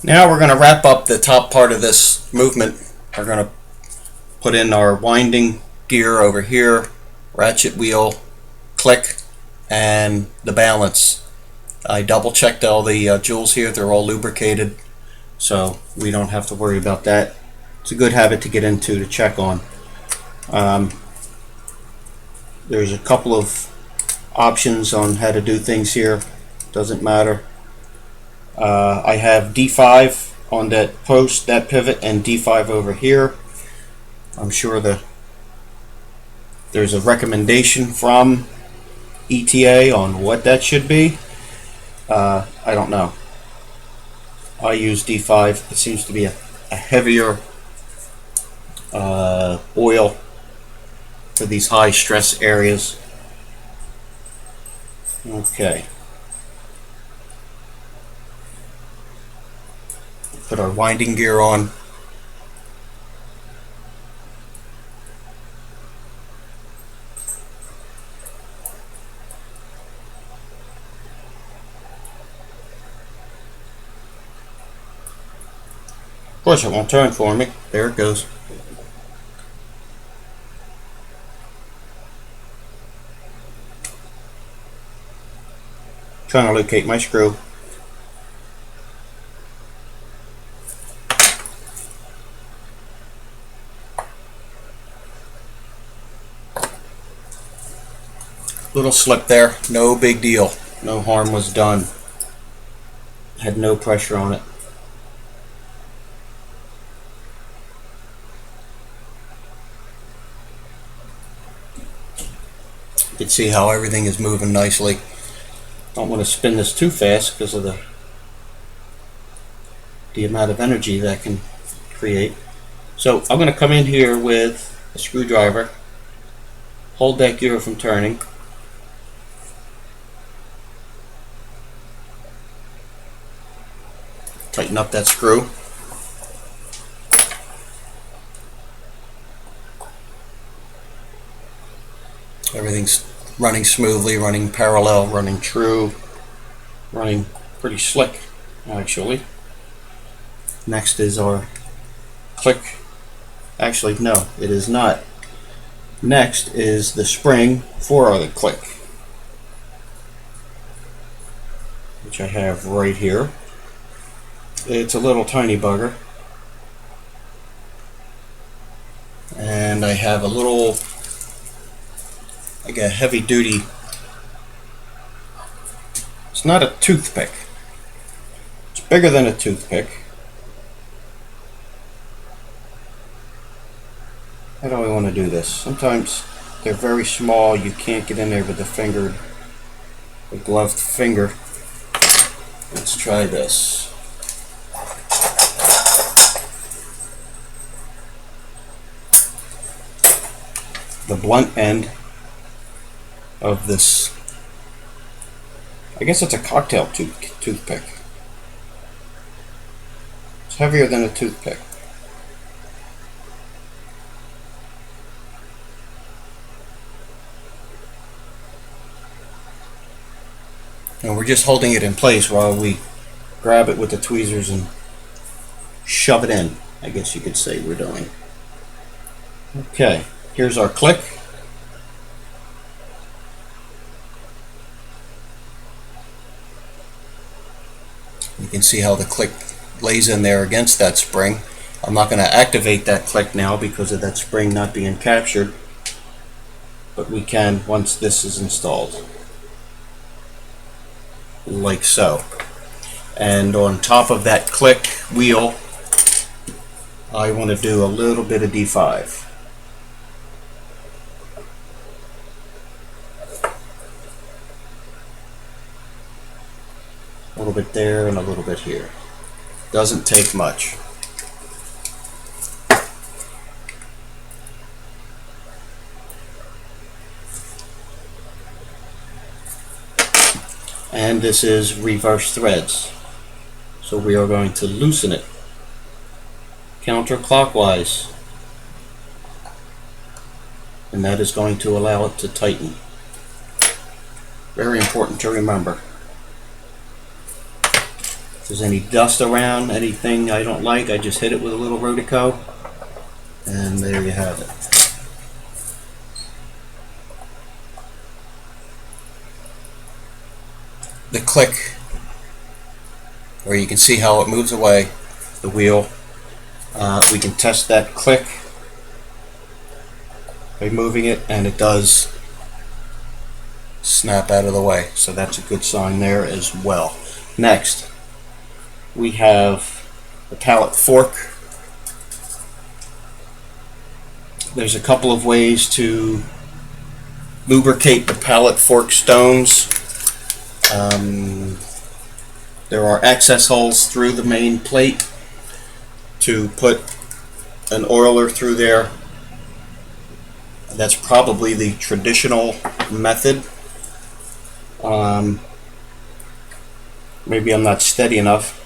Now we're going to wrap up the top part of this movement. We're going to put in our winding gear over here, ratchet wheel, click, and the balance. I double checked all the jewels here. They're all lubricated, so we don't have to worry about that. It's a good habit to get into to check on. There's a couple of options on how to do things here. Doesn't matter. I have D5 on that post, that pivot, and D5 over here. I'm sure there's a recommendation from ETA on what that should be. I don't know. I use D5. It seems to be a heavier oil for these high stress areas. Okay. Put our winding gear on. Of course, it won't turn for me. There it goes. Trying to locate my screw. Little slip there, no big deal. No harm was done. Had no pressure on it. You can see how everything is moving nicely. Don't want to spin this too fast because of the amount of energy that can create. So I'm going to come in here with a screwdriver, hold that gear from turning, tighten up that screw. Everything's running smoothly, running parallel, running true, running pretty slick actually. Next is our click. Actually, no, it is not. Next is the spring for the click, which I have right here. It's a little tiny bugger. And I have a little, like a heavy duty, it's not a toothpick. It's bigger than a toothpick. How do I want to do this? Sometimes they're very small, you can't get in there with the gloved finger. Let's try this. The blunt end of this, I guess it's a cocktail toothpick. It's heavier than a toothpick. And we're just holding it in place while we grab it with the tweezers and shove it in, I guess you could say we're doing. Okay, here's our click. You can see how the click lays in there against that spring. I'm not going to activate that click now because of that spring not being captured, but we can once this is installed. Like so. And on top of that click wheel, I want to do a little bit of D5. A little bit there and a little bit here. Doesn't take much. And this is reverse threads. So we are going to loosen it counterclockwise. And that is going to allow it to tighten. Very important to remember. there's any dust around, anything I don't like, I just hit it with a little Rotico, and there you have it. The click, where you can see how it moves away, the wheel. We can test that click by moving it, and it does snap out of the way, so that's a good sign there as well. Next, we have the pallet fork. There's a couple of ways to lubricate the pallet fork stones. There are access holes through the main plate to put an oiler through there. That's probably the traditional method. Maybe I'm not steady enough.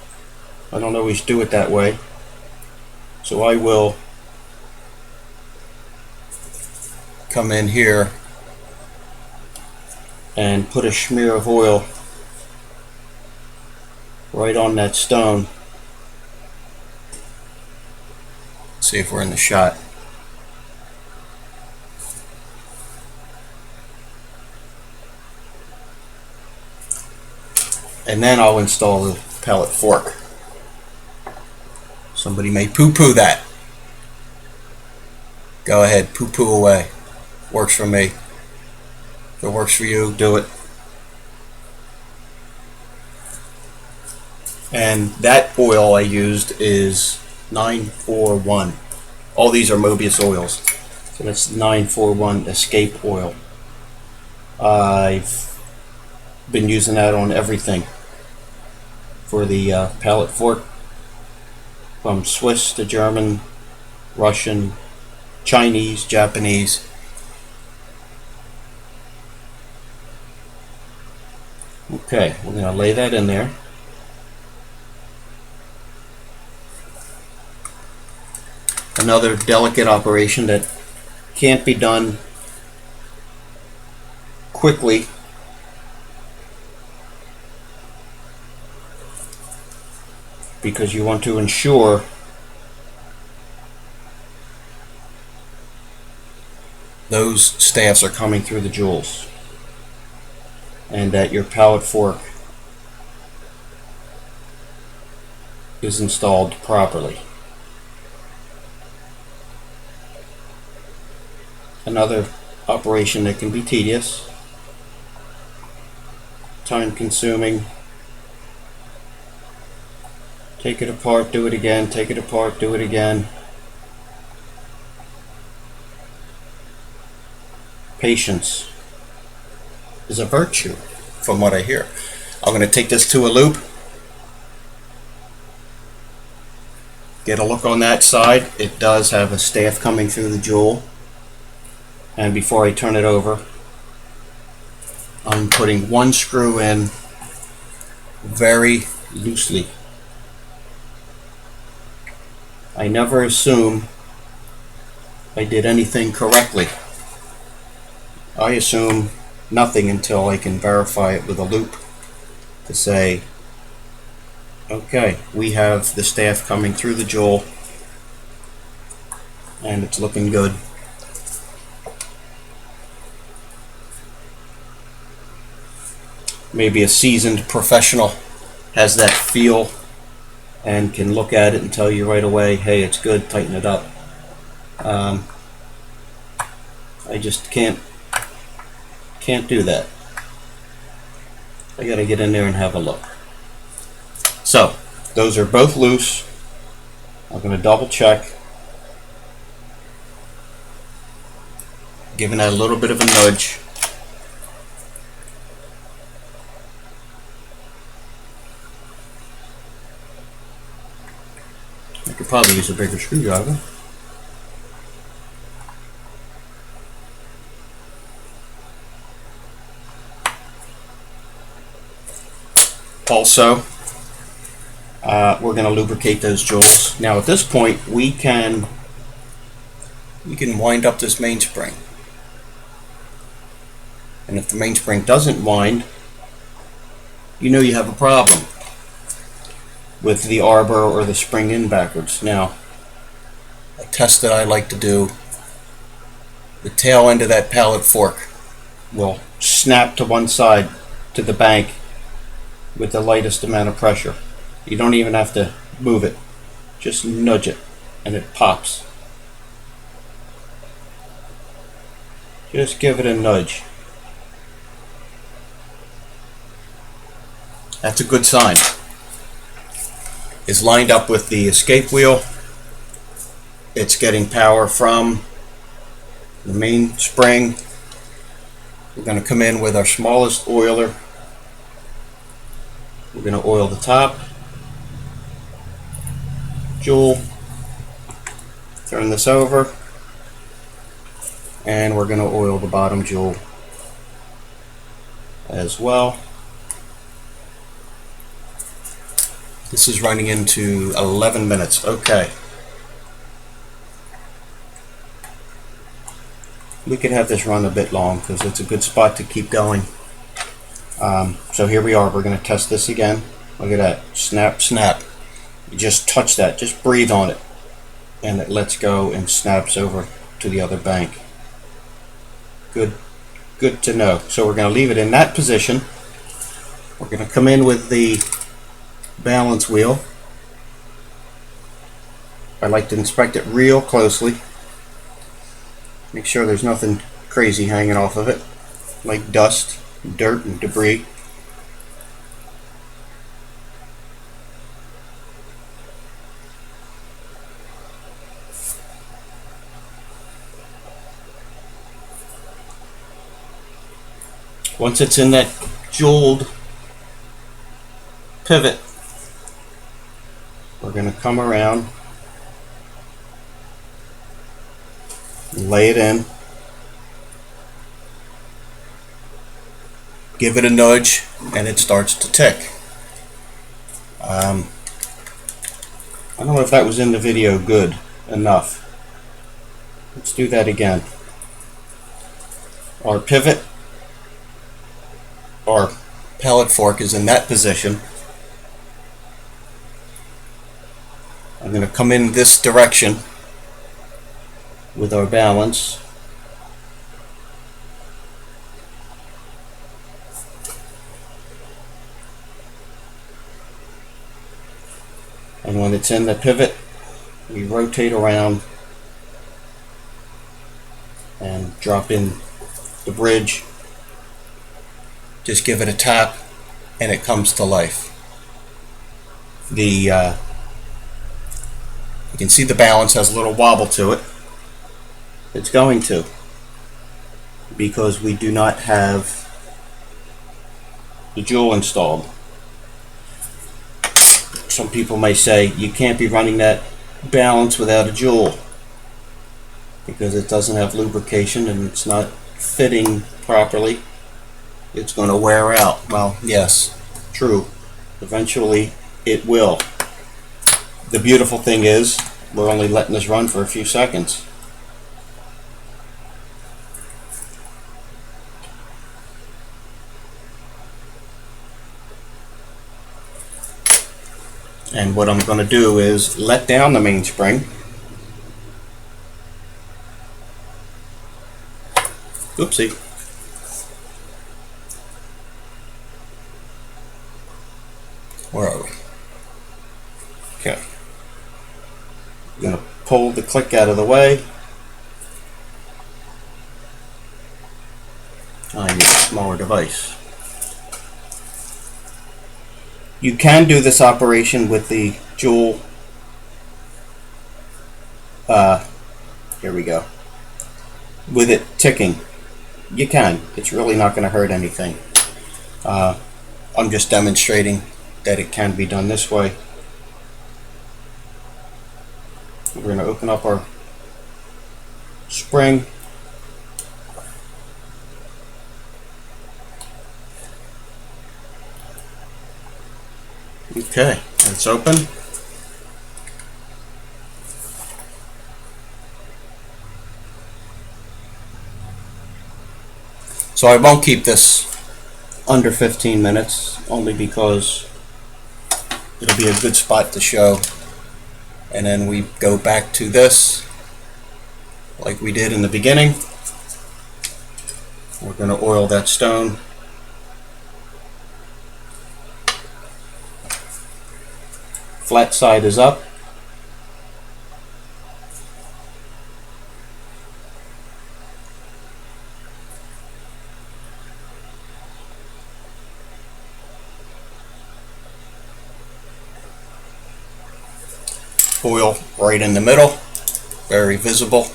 I don't always do it that way. So I will come in here and put a smear of oil right on that stone. See if we're in the shot. And then I'll install the pallet fork. Somebody may poo-poo that. Go ahead, poo-poo away. Works for me. If it works for you, do it. And that oil I used is 941. All these are Mobius oils. So that's 941 Escape oil. I've been using that on everything for the pallet fork, from Swiss to German, Russian, Chinese, Japanese. Okay, we're going to lay that in there. Another delicate operation that can't be done quickly. Because you want to ensure those staffs are coming through the jewels and that your pallet fork is installed properly. Another operation that can be tedious, time consuming. Take it apart, do it again, take it apart, do it again. Patience is a virtue, from what I hear. I'm going to take this to a loop. Get a look on that side. It does have a staff coming through the jewel. And before I turn it over, I'm putting one screw in very loosely. I never assume I did anything correctly. I assume nothing until I can verify it with a loop to say, okay, we have the staff coming through the jewel and it's looking good. Maybe a seasoned professional has that feel and can look at it and tell you right away, hey, it's good, tighten it up. I just can't do that. I gotta get in there and have a look. So, those are both loose. I'm gonna double check. Giving that a little bit of a nudge. I could probably use a bigger screwdriver. Also, we're going to lubricate those jewels. Now at this point, we can wind up this mainspring. And if the mainspring doesn't wind, you know you have a problem. with the arbor or the spring in backwards. Now, a test that I like to do, the tail end of that pallet fork will snap to one side to the bank with the lightest amount of pressure. You don't even have to move it, just nudge it and it pops. Just give it a nudge. That's a good sign. It's lined up with the escape wheel. It's getting power from the main spring. We're going to come in with our smallest oiler. We're going to oil the top jewel, turn this over, and we're going to oil the bottom jewel as well. This is running into 11 minutes. Okay. We could have this run a bit long because it's a good spot to keep going. So here we are. We're going to test this again. Look at that. Snap, snap. You just touch that. Just breathe on it. And it lets go and snaps over to the other bank. Good to know. So we're going to leave it in that position. We're going to come in with the balance wheel. I like to inspect it real closely. Make sure there's nothing crazy hanging off of it, like dust, dirt, and debris. Once it's in that jeweled pivot, we're going to come around, lay it in, give it a nudge, and it starts to tick. I don't know if that was in the video good enough. Let's do that again. Our pivot, our pallet fork is in that position. I'm going to come in this direction with our balance. And when it's in the pivot, we rotate around and drop in the bridge. Just give it a tap and it comes to life. You can see the balance has a little wobble to it. It's going to, because we do not have the jewel installed. Some people may say you can't be running that balance without a jewel because it doesn't have lubrication and it's not fitting properly. It's going to wear out. Well, yes, true. Eventually it will. The beautiful thing is we're only letting this run for a few seconds. And what I'm going to do is let down the mainspring. Oopsie. Where are we? Okay. I'm going to pull the click out of the way. I need a smaller device. You can do this operation with the jewel. Here we go. With it ticking. You can. It's really not going to hurt anything. I'm just demonstrating that it can be done this way. We're going to open up our spring. Okay, it's open. So I won't keep this under 15 minutes, only because it'll be a good spot to show. And then we go back to this like we did in the beginning. We're going to oil that stone. Flat side is up. Oil right in the middle, very visible.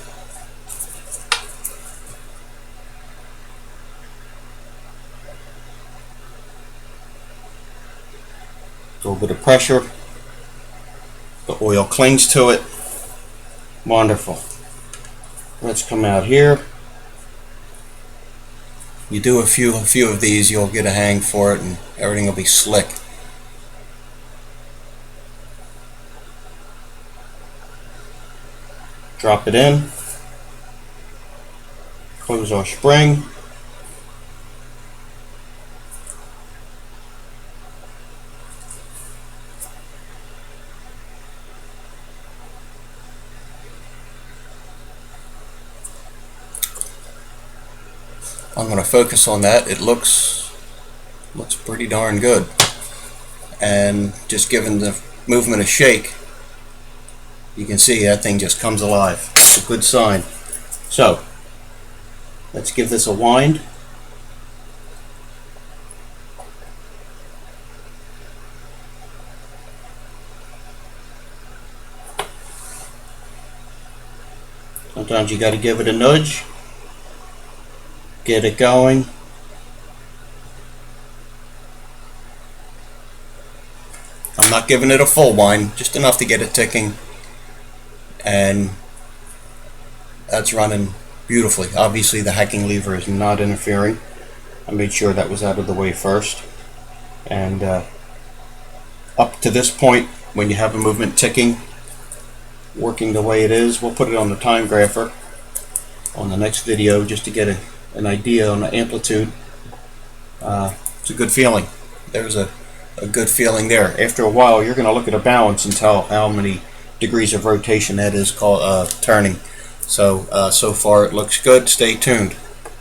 A little bit of pressure. The oil clings to it. Wonderful. Let's come out here. You do a few of these, you'll get a hang for it, and everything will be slick. Drop it in. Close our spring. I'm going to focus on that. It looks pretty darn good, and just giving the movement a shake, you can see that thing just comes alive. It's a good sign. So let's give this a wind. Sometimes you got to give it a nudge, get it going. I'm not giving it a full wind, just enough to get it ticking, and that's running beautifully. Obviously the hacking lever is not interfering. I made sure that was out of the way first. And up to this point, when you have a movement ticking, working the way it is, we'll put it on the time grapher on the next video just to get an idea on the amplitude. It's a good feeling. There's a good feeling there. After a while, you're going to look at a balance and tell how many degrees of rotation that is turning. So far it looks good. Stay tuned.